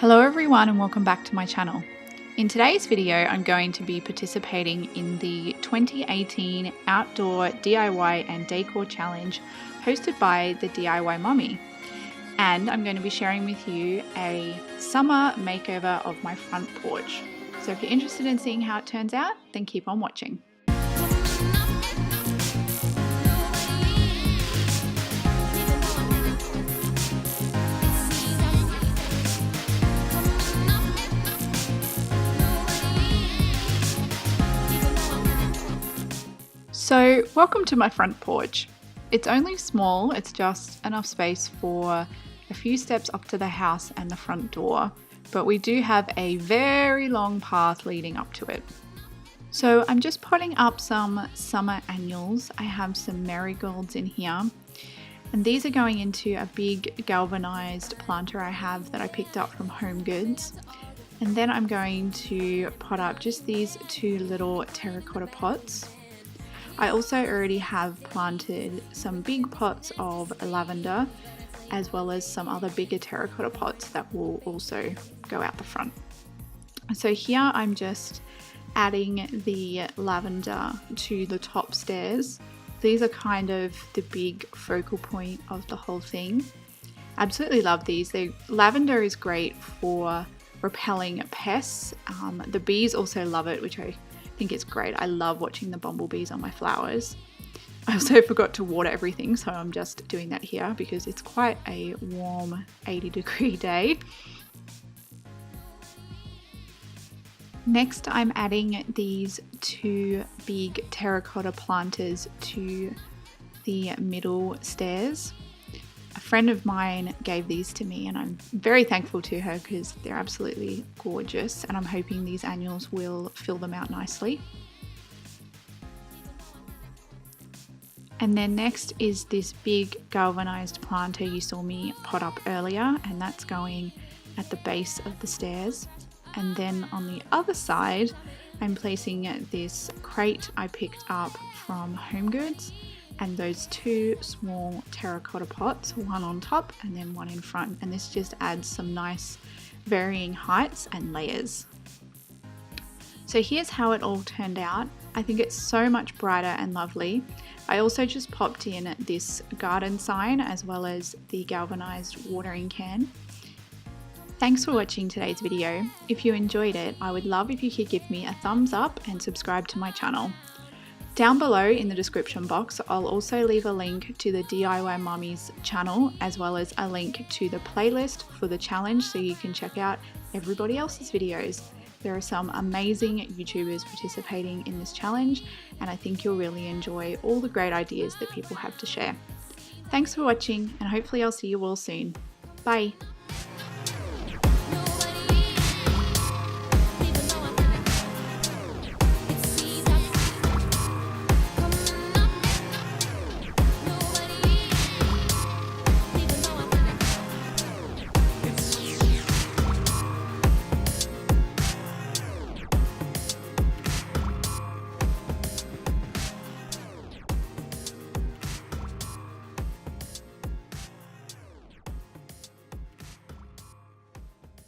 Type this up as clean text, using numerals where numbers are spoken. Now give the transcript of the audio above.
Hello everyone and welcome back to my channel. In today's video I'm going to be participating in the 2018 Outdoor DIY and Decor Challenge hosted by the DIY Mummy, and I'm going to be sharing with you a summer makeover of my front porch. So if you're interested in seeing how it turns out, then keep on watching. So welcome to my front porch. It's only small, it's just enough space for a few steps up to the house and the front door, but we do have a very long path leading up to it. So I'm just potting up some summer annuals. I have some marigolds in here, and these are going into a big galvanized planter I have that I picked up from Home Goods. And then I'm going to pot up just these two little terracotta pots. I also already have planted some big pots of lavender, as well as some other bigger terracotta pots that will also go out the front. So here I'm just adding the lavender to the top stairs. These are kind of the big focal point of the whole thing. Absolutely love these. Lavender is great for repelling pests. The bees also love it, which I think it's great. I love watching the bumblebees on my flowers. I also forgot to water everything, so I'm just doing that here because it's quite a warm 80-degree day. Next, I'm adding these two big terracotta planters to the middle stairs. A friend of mine gave these to me and I'm very thankful to her because they're absolutely gorgeous, and I'm hoping these annuals will fill them out nicely. And then next is this big galvanized planter you saw me pot up earlier, and that's going at the base of the stairs. And then on the other side I'm placing this crate I picked up from Home Goods, and those two small terracotta pots, one on top and then one in front, and this just adds some nice varying heights and layers. So here's how it all turned out. I think it's so much brighter and lovely. I also just popped in this garden sign as well as the galvanized watering can. Thanks for watching today's video. If you enjoyed it, I would love if you could give me a thumbs up and subscribe to my channel. Down below in the description box, I'll also leave a link to the DIY Mummy's channel, as well as a link to the playlist for the challenge so you can check out everybody else's videos. There are some amazing YouTubers participating in this challenge, and I think you'll really enjoy all the great ideas that people have to share. Thanks for watching, and hopefully I'll see you all soon. Bye!